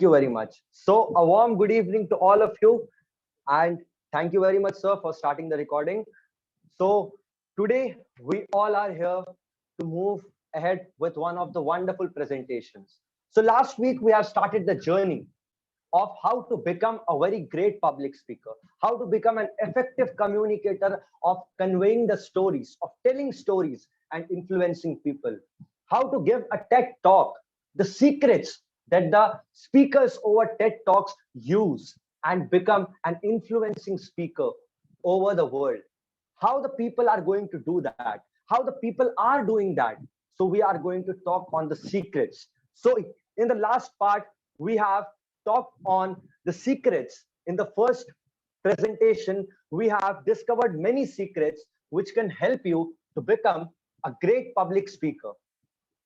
you very much. So a warm good evening to all of you, and thank you very much, sir, for starting the recording. So today we all are here to move ahead with one of the wonderful presentations. So last week we have started the journey of how to become a very great public speaker, how to become an effective communicator of conveying the stories, of telling stories and influencing people, how to give a TED talk, the secrets that the speakers over TED talks use and become an influencing speaker over the world, how the people are going to do that, how the people are doing that. So we are going to talk on the secrets. So in the last part, we have talked on the secrets. In the first presentation, we have discovered many secrets which can help you to become a great public speaker.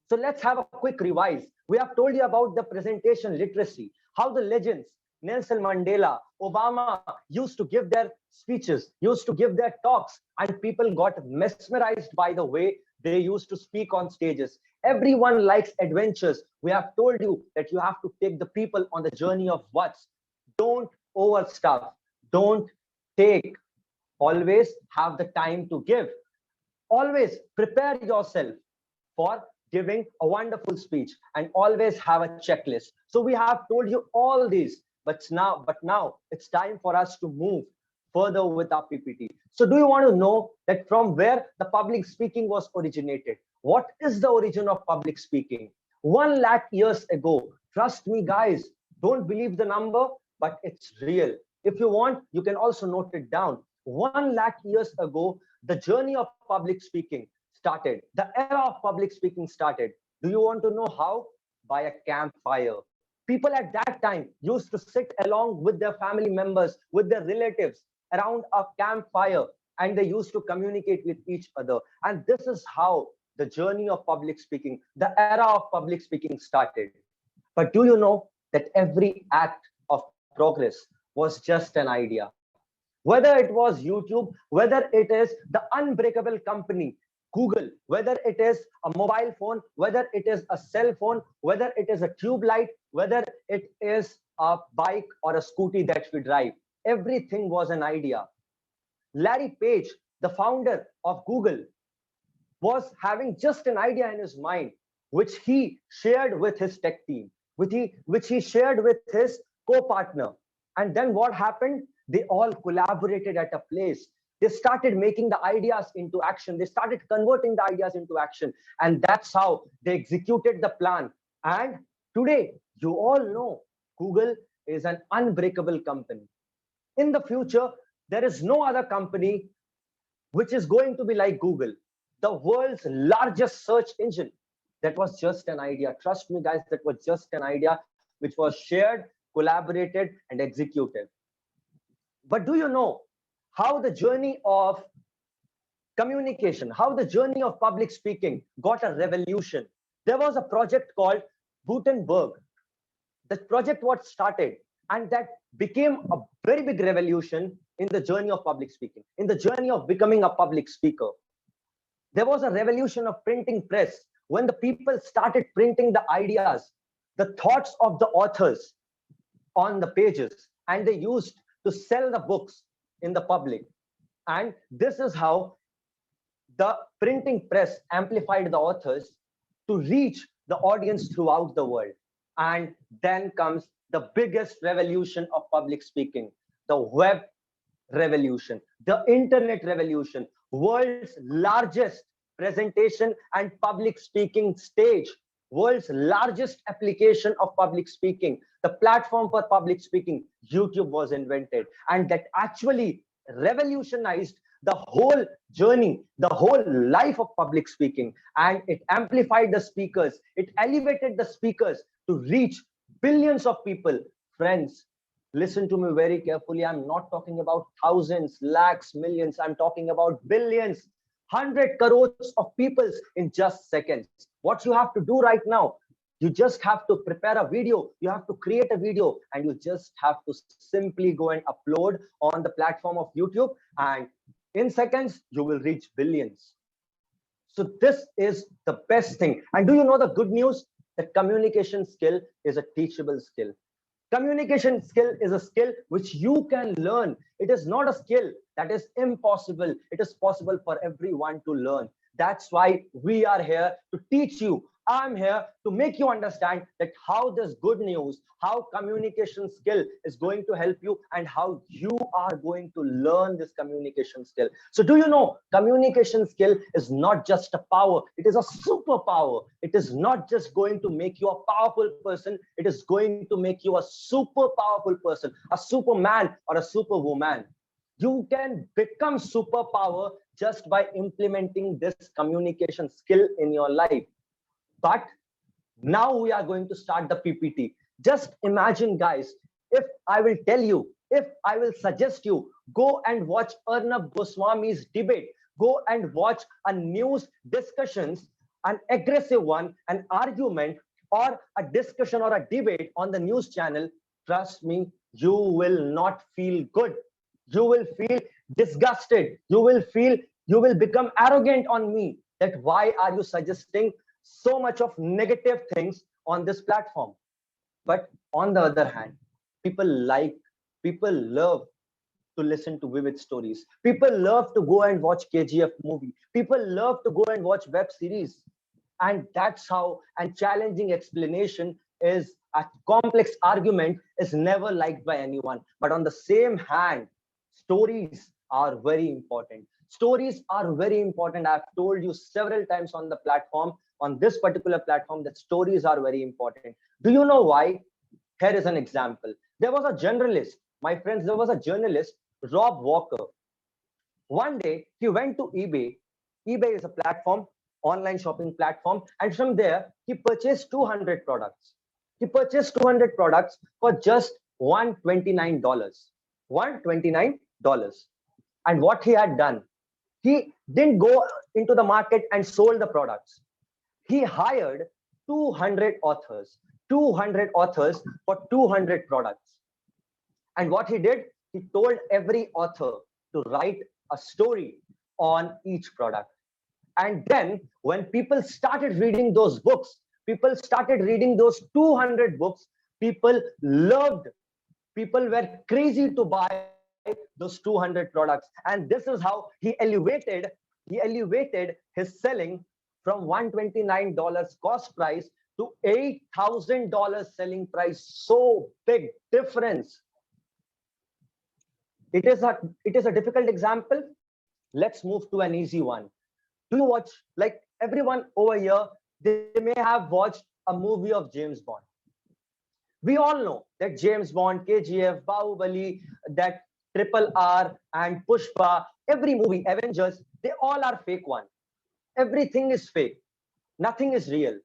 So let's have a quick revise. We have told you about the presentation literacy, how the legends, Nelson Mandela, Obama used to give their speeches, used to give their talks, and people got mesmerized by the way they used to speak on stages. Everyone likes adventures. We have told you that you have to take the people on the journey of what's. Don't overstuff. Don't take. Always have the time to give. Always prepare yourself for giving a wonderful speech and always have a checklist. So we have told you all these, but now it's time for us to move further with our PPT. So do you want to know that from where the public speaking was originated? What is the origin of public speaking? 1 lakh years ago. Trust me, guys, don't believe the number, but it's real. If you want, you can also note it down. 1 lakh years ago, the journey of public speaking started. The era of public speaking started. Do you want to know how? By a campfire. People at that time used to sit along with their family members, with their relatives around a campfire, and they used to communicate with each other. And this is how the journey of public speaking, the era of public speaking started. But do you know that every act of progress was just an idea? Whether it was YouTube, whether it is the unbreakable company, Google, whether it is a mobile phone, whether it is a cell phone, whether it is a tube light, whether it is a bike or a scooty that we drive, everything was an idea. Larry Page, the founder of Google, was having just an idea in his mind, which he shared with his tech team, which he shared with his co-partner. And then what happened? They all collaborated at a place. They started making the ideas into action. They started converting the ideas into action. And that's how they executed the plan. And today, you all know Google is an unbreakable company. In the future, there is no other company which is going to be like Google, the world's largest search engine. That was just an idea. Trust me, guys, that was just an idea which was shared, collaborated, and executed. But do you know how the journey of communication, how the journey of public speaking got a revolution? There was a project called Gutenberg. That project was started, and that became a very big revolution in the journey of public speaking, in the journey of becoming a public speaker. There was a revolution of printing press when the people started printing the ideas, the thoughts of the authors on the pages, and they used to sell the books in the public. And this is how the printing press amplified the authors to reach the audience throughout the world. And then comes the biggest revolution of public speaking, the web revolution, the internet revolution, world's largest presentation and public speaking stage, world's largest application of public speaking, the platform for public speaking, YouTube was invented. And that actually revolutionized the whole journey, the whole life of public speaking. And it amplified the speakers, it elevated the speakers to reach billions of people. Friends, listen to me very carefully. I'm not talking about thousands, lakhs, millions. I'm talking about billions, 100 crores of people in just seconds. What you have to do right now, you just have to prepare a video, you have to create a video, and you just have to simply go and upload on the platform of YouTube, and in seconds, you will reach billions. So this is the best thing. And do you know the good news? That communication skill is a teachable skill. Communication skill is a skill which you can learn. It is not a skill that is impossible. It is possible for everyone to learn. That's why we are here to teach you. I'm here to make you understand that how this good news, how communication skill is going to help you, and how you are going to learn this communication skill. So do you know, communication skill is not just a power, it is a superpower. It is not just going to make you a powerful person, it is going to make you a super powerful person, a superman or a superwoman. You can become superpower just by implementing this communication skill in your life. But now we are going to start the PPT. Just imagine, guys, if I will tell you, if I will suggest you, go and watch Arnab Goswami's debate, go and watch a news discussions, an aggressive one, an argument, or a discussion or a debate on the news channel, trust me, you will not feel good. You will feel disgusted. You will become arrogant on me that why are you suggesting so much of negative things on this platform. But on the other hand, people love to listen to vivid stories. People love to go and watch KGF movie. People love to go and watch web series. And that's how, and challenging explanation is a complex argument is never liked by anyone. But on the same hand, stories are very important. Stories are very important. I've told you several times on the platform, on this particular platform, that stories are very important. Do you know why? Here is an example. There was a journalist, my friends, there was a journalist, Rob Walker. One day, he went to eBay. eBay is a platform, online shopping platform. And from there, he purchased 200 products. He purchased 200 products for just $129. $129. And what he had done, he didn't go into the market and sold the products. He hired 200 authors, 200 authors for 200 products. And what he did, he told every author to write a story on each product. And then when people started reading those books, people started reading those 200 books, people loved, people were crazy to buy those 200 products. And this is how he elevated his selling from $129 cost price to $8,000 selling price. So big difference. It is a difficult example. Let's move to an easy one. Do you watch, like everyone over here, they may have watched a movie of James Bond. We all know that James Bond, KGF, Bahubali, that Triple R and Pushpa, every movie, Avengers, they all are fake one. Everything is fake. Nothing is real.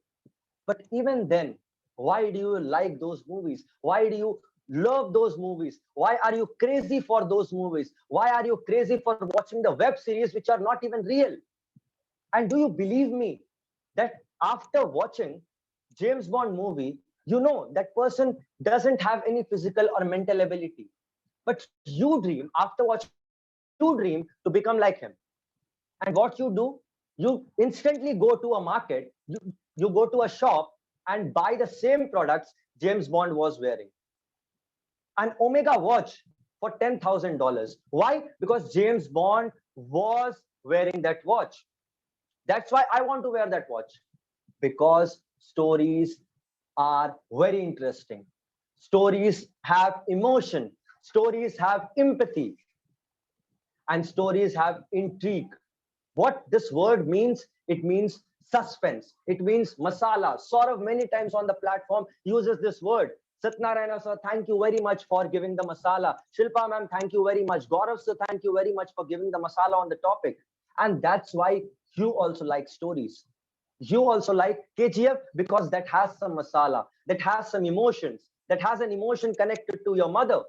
But even then, why do you like those movies? Why do you love those movies? Why are you crazy for those movies? Why are you crazy for watching the web series which are not even real? And do you believe me that after watching James Bond movie, you know that person doesn't have any physical or mental ability. But you dream, after watching that movie, you dream to become like him. And what you do, you instantly go to a market, you go to a shop and buy the same products James Bond was wearing. An Omega watch for $10,000. Why? Because James Bond was wearing that watch. That's why I want to wear that watch. Because stories are very interesting. Stories have emotion. Stories have empathy. And stories have intrigue. What this word means, it means suspense. It means masala. Saurav many times on the platform uses this word. Satnarayana sir, thank you very much for giving the masala. Shilpa ma'am, thank you very much. Gaurav sir, thank you very much for giving the masala on the topic. And that's why you also like stories. You also like KGF because that has some masala, that has some emotions, that has an emotion connected to your mother.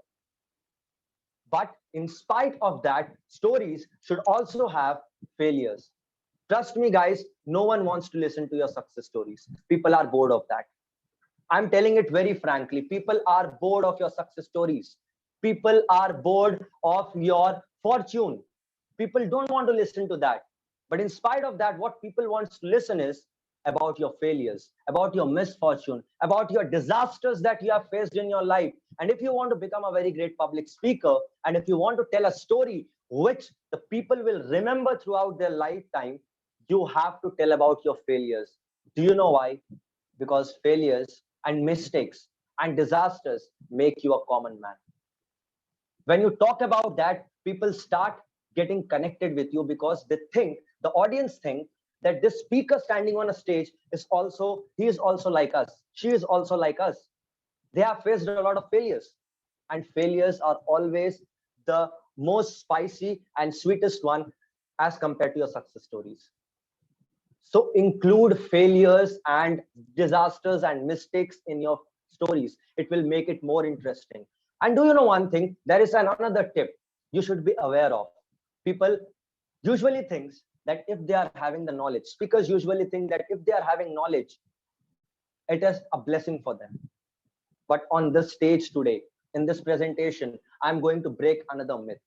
But in spite of that, stories should also have failures. Trust me, guys, no one wants to listen to your success stories. People are bored of that. I'm telling it very frankly. People are bored of your success stories. People are bored of your fortune. People don't want to listen to that. But in spite of that, what people want to listen is about your failures, about your misfortune, about your disasters that you have faced in your life. And if you want to become a very great public speaker, and if you want to tell a story which the people will remember throughout their lifetime, you have to tell about your failures. Do you know why? Because failures and mistakes and disasters make you a common man. When you talk about that, people start getting connected with you because they think, the audience think, that this speaker standing on a stage is also, he is also like us, she is also like us. They have faced a lot of failures, and failures are always the most spicy and sweetest one as compared to your success stories. So include failures and disasters and mistakes in your stories. It will make it more interesting. And do you know one thing? There is another tip you should be aware of. People usually think that if they are having the knowledge, speakers usually think that if they are having knowledge, it is a blessing for them. But on this stage today, in this presentation, I'm going to break another myth.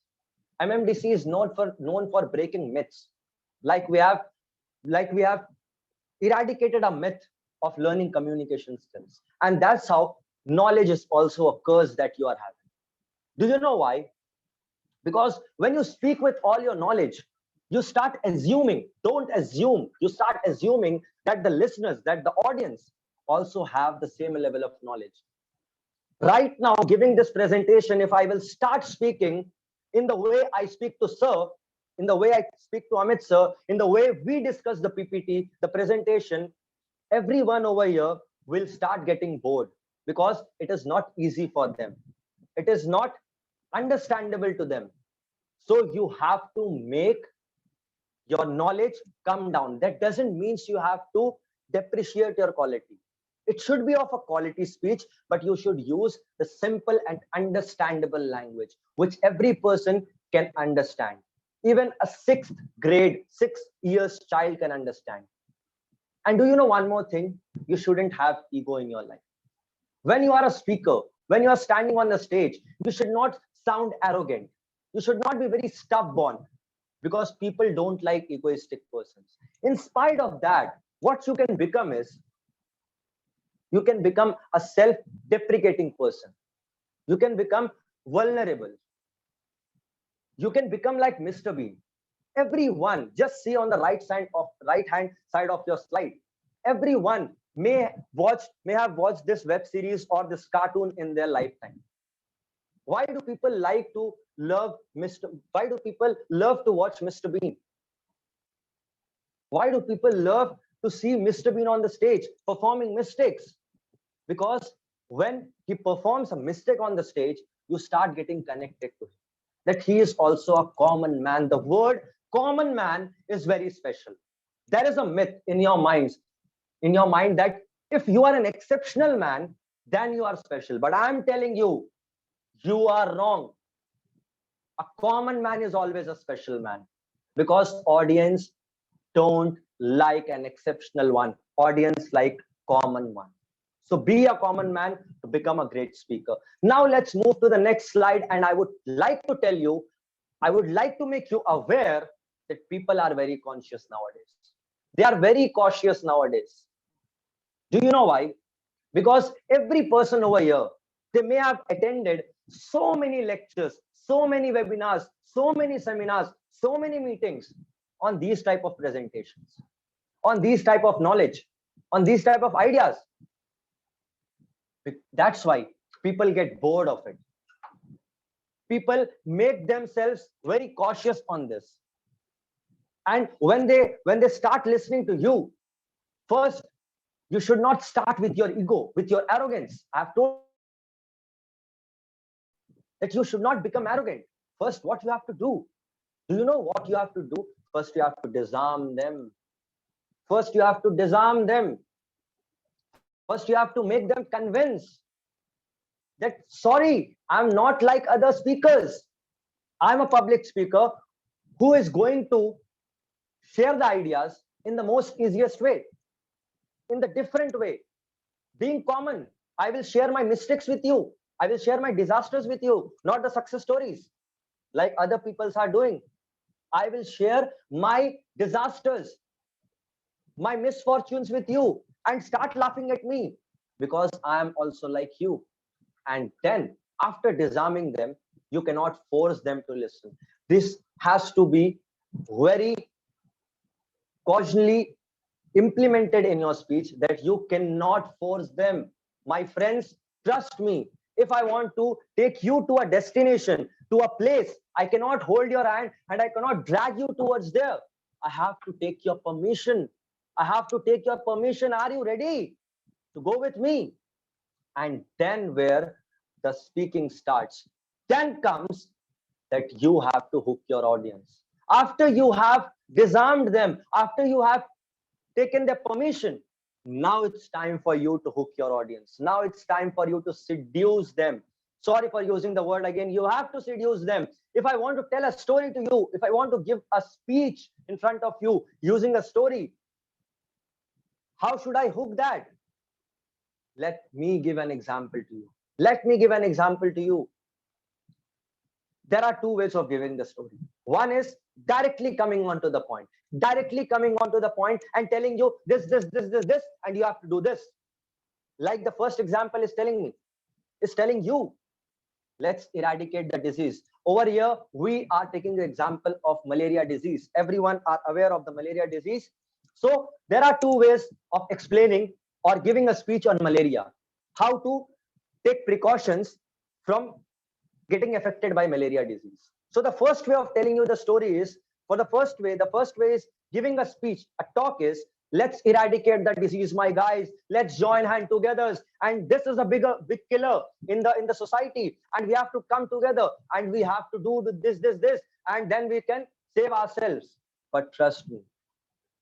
MMDC is known for breaking myths. Like we have eradicated a myth of learning communication skills. And that's how knowledge is also a curse that you are having. Do you know why? Because when you speak with all your knowledge, you start assuming, don't assume, you start assuming that the listeners, that the audience also have the same level of knowledge. Right now, giving this presentation, if I will start speaking in the way I speak to sir, in the way I speak to Amit sir, in the way we discuss the PPT, the presentation, everyone over here will start getting bored because it is not easy for them. It is not understandable to them. So you have to make your knowledge come down. That doesn't mean you have to depreciate your quality. It should be of a quality speech, but you should use the simple and understandable language, which every person can understand. Even a sixth grade, 6 years child can understand. And do you know one more thing? You shouldn't have ego in your life. When you are a speaker, when you are standing on the stage, you should not sound arrogant. You should not be very stubborn because people don't like egoistic persons. In spite of that, what you can become is, you can become a self-deprecating person. You can become vulnerable. You can become like Mr. Bean. Everyone, just see on the right hand side of your slide. Everyone may have watched this web series or this cartoon in their lifetime. Why do people like to love Mr. Why do people love to watch Mr. Bean? Why do people love to see Mr. Bean on the stage performing mistakes? Because when he performs a mistake on the stage, you start getting connected to him. That he is also a common man. The word common man is very special. There is a myth in your mind that if you are an exceptional man, then you are special. But I'm telling you, you are wrong. A common man is always a special man because audience don't like an exceptional one. Audience like common one. So be a common man to become a great speaker. Now let's move to the next slide. And I would like to tell you, I would like to make you aware that people are very conscious nowadays. They are very cautious nowadays. Do you know why? Because every person over here, they may have attended so many lectures, so many webinars, so many seminars, so many meetings on these type of presentations, on these type of knowledge, on these type of ideas. That's why people get bored of it. People make themselves very cautious on this. And when they start listening to you, first, you should not start with your ego, with your arrogance. I've told that you should not become arrogant. First, what you have to do you know what you have to do? First, you have to disarm them. First, you have to disarm them. First, you have to make them convinced that, sorry, I'm not like other speakers. I'm a public speaker who is going to share the ideas in the most easiest way, in the different way, being common. I will share my mistakes with you. I will share my disasters with you, not the success stories like other peoples are doing. I will share my disasters. my misfortunes with you and start laughing at me because I am also like you. And then, after disarming them, you cannot force them to listen. This has to be very cautiously implemented in your speech, that you cannot force them. My friends, trust me. If I want to take you to a destination, to a place, I cannot hold your hand and I cannot drag you towards there. I have to take your permission. I have to take your permission. Are you ready to go with me? And then, where the speaking starts, then comes that you have to hook your audience. After you have disarmed them, after you have taken their permission, now it's time for you to hook your audience. Now it's time for you to seduce them. Sorry for using the word again. You have to seduce them. If I want to tell a story to you, if I want to give a speech in front of you using a story, how should I hook that? Let me give an example to you. Let me give an example to you. There are two ways of giving the story. One is directly coming onto the point, directly coming onto the point and telling you this, and you have to do this. Like the first example is telling me, is telling you, let's eradicate the disease. Over here, we are taking the example of malaria disease. Everyone are aware of the malaria disease. So there are two ways of explaining or giving a speech on malaria. How to take precautions from getting affected by malaria disease. So the first way of telling you the story is, the first way is giving a speech, a talk is, let's eradicate the disease, my guys. Let's join hand together. And this is a big killer in the society. And we have to come together and we have to do this, and then we can save ourselves. But trust me,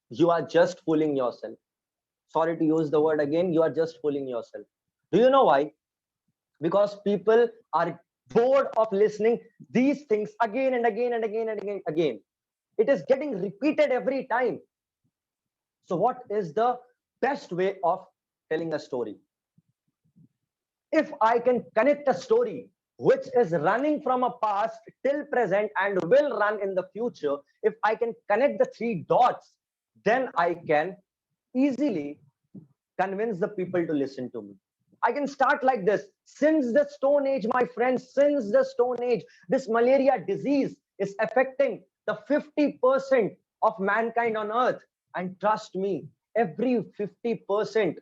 you are just fooling yourself. Sorry to use the word again, you are just fooling yourself. Do you know why? Because people are bored of listening these things again and again and again and again. It is getting repeated every time. So what is the best way of telling a story? If I can connect a story which is running from a past till present and will run in the future, if I can connect the three dots, then I can easily convince the people to listen to me. I can start like this. Since the Stone Age, my friends, since the Stone Age, this malaria disease is affecting the 50% of mankind on earth. And trust me, every 50%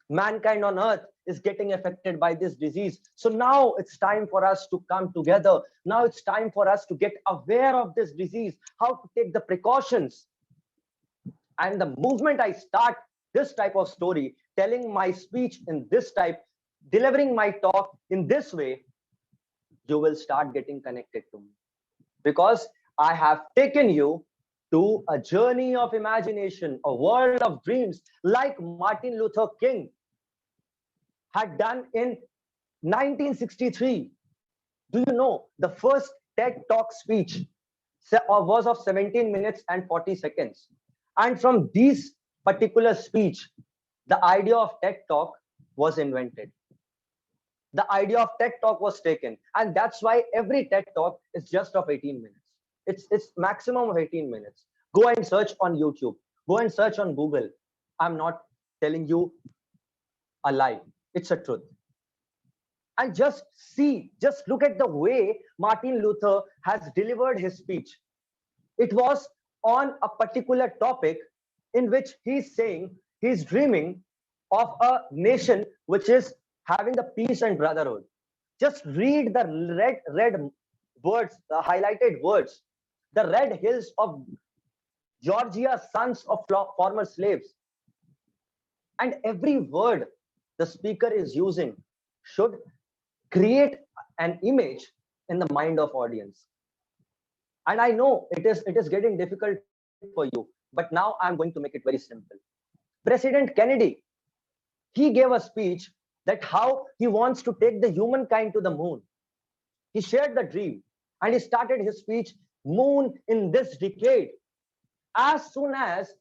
mankind on earth is getting affected by this disease. So now it's time for us to come together. Now it's time for us to get aware of this disease, how to take the precautions. And the movement I start this type of story, telling my speech in this type, delivering my talk in this way, you will start getting connected to me. Because I have taken you to a journey of imagination, a world of dreams, like Martin Luther King had done in 1963. Do you know the first TED Talk speech was of 17 minutes and 40 seconds? And from these particular speech, the idea of TED Talk was invented. The idea of TED Talk was taken. And that's why every TED Talk is just of 18 minutes. It's maximum of 18 minutes. Go and search on YouTube. Go and search on Google. I'm not telling you a lie. It's a truth. And just see, just look at the way Martin Luther has delivered his speech. It was on a particular topic in which he's saying he's dreaming of a nation which is having the peace and brotherhood. Just read the red words, the highlighted words, the red hills of Georgia, sons of former slaves. And every word the speaker is using should create an image in the mind of audience. And I know it is getting difficult for you, but now I'm going to make it very simple. President Kennedy, he gave a speech that how he wants to take the humankind to the moon. He shared the dream and he started his speech, moon in this decade. As soon as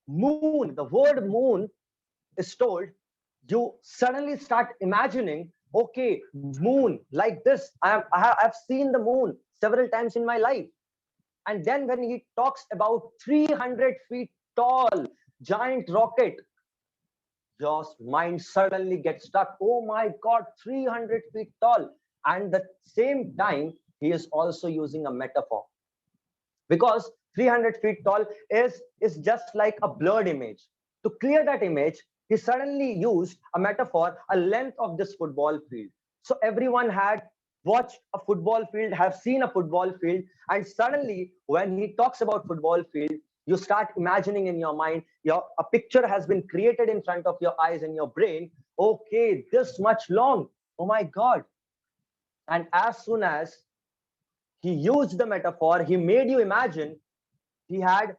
moon, the word moon is told, you suddenly start imagining, okay, moon like this. I've seen the moon several times in my life. And then when he talks about 300 feet tall, giant rocket, your mind suddenly gets stuck. Oh my God, 300 feet tall. And the same time, he is also using a metaphor, because 300 feet tall is just like a blurred image. To clear that image, he suddenly used a metaphor, a length of this football field. So everyone had watched a football field, have seen a football field, and suddenly when he talks about football field, you start imagining in your mind, a picture has been created in front of your eyes and your brain. Okay, this much long. Oh my God. And as soon as he used the metaphor, he made you imagine, he had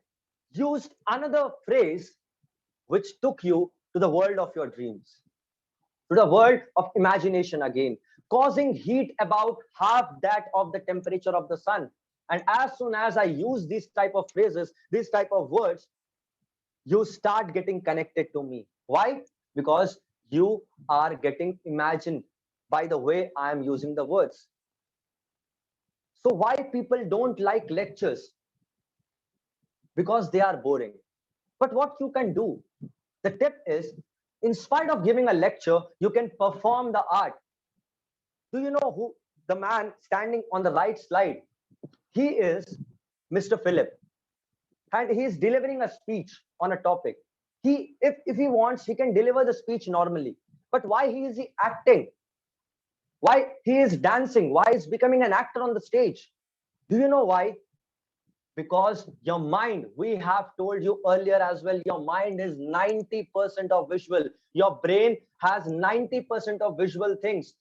used another phrase which took you to the world of your dreams, to the world of imagination again, causing heat about half that of the temperature of the sun. And as soon as I use these type of phrases, these type of words, you start getting connected to me. Why? Because you are getting imagined by the way I am using the words. So why people don't like lectures? Because they are boring. But what you can do, the tip is, in spite of giving a lecture, you can perform the art. Do you know who the man standing on the right slide? He is Mr. Philip, and he is delivering a speech on a topic. If he wants, he can deliver the speech normally. But why he is he acting? Why he is dancing? Why is becoming an actor on the stage? Do you know why? Because your mind, we have told you earlier as well, your mind is 90% of visual. Your brain has 90% of visual things.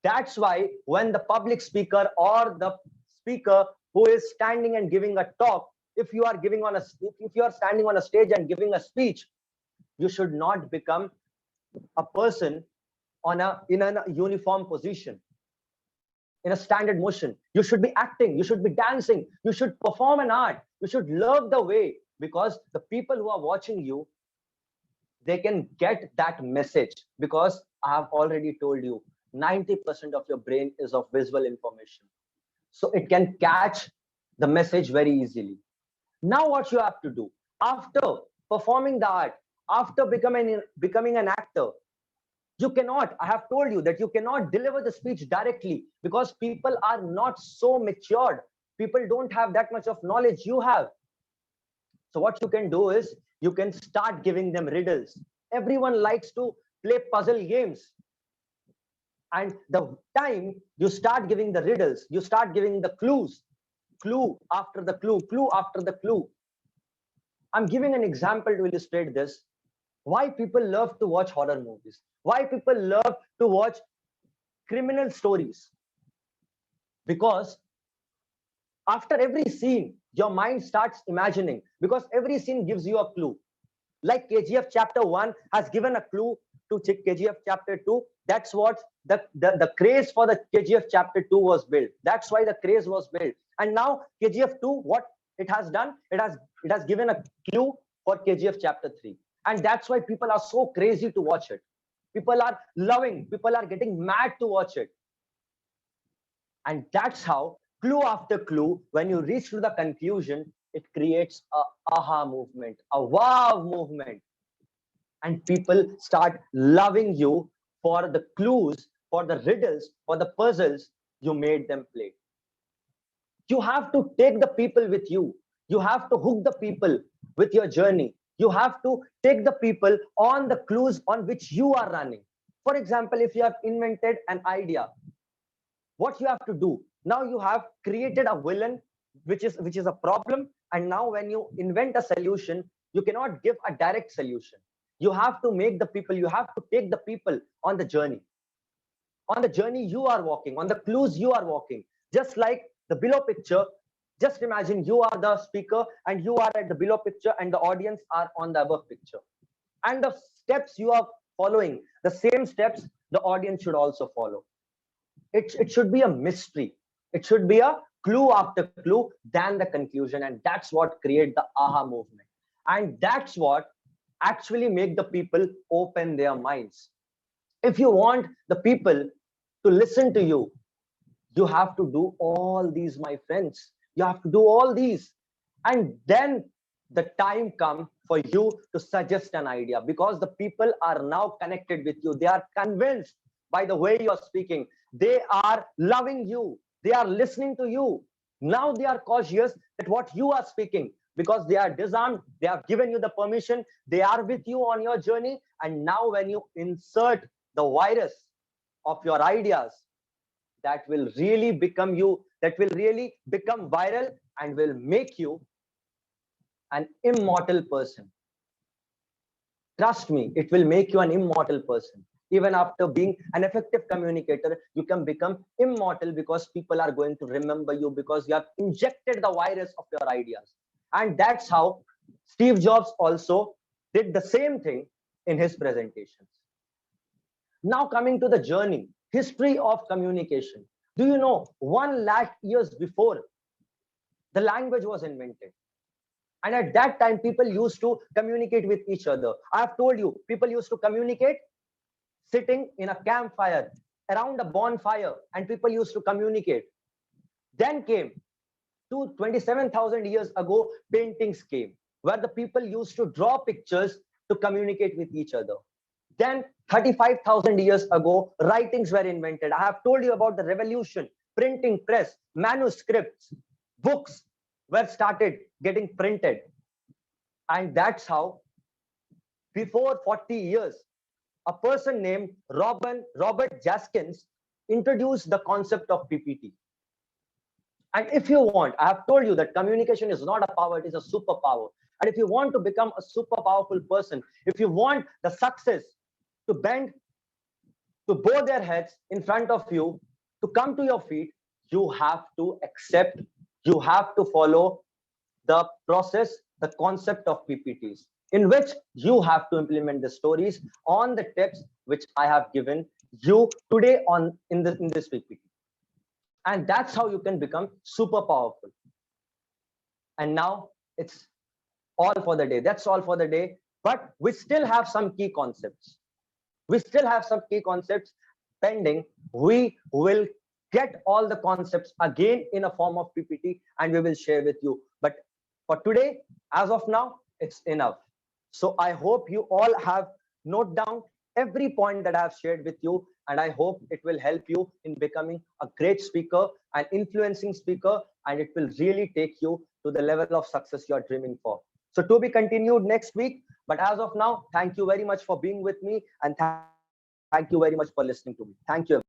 That's why when the public speaker or the speaker who is standing and giving a talk, if you are standing on a stage and giving a speech, you should not become a person in a uniform position, in a standard motion. You should be acting, you should be dancing, you should perform an art, you should love the way, because the people who are watching you, they can get that message, because I have already told you 90% of your brain is of visual information. So it can catch the message very easily. Now what you have to do, after performing the art, after becoming an actor, you cannot, I have told you that you cannot deliver the speech directly, because people are not so matured. People don't have that much of knowledge you have. So what you can do is, you can start giving them riddles. Everyone likes to play puzzle games. And the time you start giving the riddles, you start giving the clues, clue after the clue, clue after the clue. I'm giving an example to illustrate this. Why people love to watch horror movies, why people love to watch criminal stories, because after every scene your mind starts imagining, because every scene gives you a clue. Like KGF chapter 1 has given a clue to KGF chapter 2. That's what the craze for the KGF chapter 2 was built. That's why the craze was built. And now KGF 2, what it has done, it has given a clue for KGF chapter 3. And that's why people are so crazy to watch it. People are loving, people are getting mad to watch it. And that's how, clue after clue, when you reach to the conclusion, it creates a aha movement, a wow movement. And people start loving you for the clues, for the riddles, for the puzzles you made them play. You have to take the people with you. You have to hook the people with your journey. You have to take the people on the clues on which you are running. For example, if you have invented an idea, what you have to do, now you have created a villain, which is a problem. And now when you invent a solution, you cannot give a direct solution. You have to make the people, you have to take the people on the journey, you are walking, on the clues you are walking. Just like the below picture, just imagine you are the speaker and you are at the below picture and the audience are on the above picture, and the steps you are following, the same steps the audience should also follow. It should be a mystery, it should be a clue after clue, than the conclusion. And that's what create the aha movement, and that's what actually make the people open their minds. If you want the people to listen to you, you have to do all these, my friends. You have to do all these. And then the time comes for you to suggest an idea, because the people are now connected with you. They are convinced by the way you are speaking. They are loving you. They are listening to you. Now they are cautious that what you are speaking, because they are disarmed. They have given you the permission. They are with you on your journey. And now when you insert the virus of your ideas, that will really become you, that will really become viral and will make you an immortal person. Trust me, it will make you an immortal person. Even after being an effective communicator, you can become immortal, because people are going to remember you, because you have injected the virus of your ideas. And that's how Steve Jobs also did the same thing in his presentations. Now coming to the journey, history of communication. Do you know 1 lakh years before the language was invented? And at that time, people used to communicate with each other. I have told you, people used to communicate sitting in a campfire, around a bonfire, and people used to communicate. Then came to 27,000 years ago, paintings came, where the people used to draw pictures to communicate with each other. Then 35,000 years ago, writings were invented. I have told you about the revolution, printing press, manuscripts, books were started getting printed. And that's how, before 40 years, a person named Robert Jaskins introduced the concept of PPT. And if you want, I have told you that communication is not a power, it is a superpower. And if you want to become a super powerful person, if you want the success to bend, to bow their heads in front of you, to come to your feet, you have to accept, you have to follow the process, the concept of PPTs, in which you have to implement the stories on the tips which I have given you today in this PPT. And that's how you can become super powerful. And now it's all for the day. That's all for the day. But we still have some key concepts. We still have some key concepts pending. We will get all the concepts again in a form of PPT, and we will share with you. But for today, as of now, it's enough. So I hope you all have note down every point that I have shared with you, and I hope it will help you in becoming a great speaker, an influencing speaker, and it will really take you to the level of success you are dreaming for. So to be continued next week. But as of now, thank you very much for being with me, and thank you very much for listening to me. Thank you.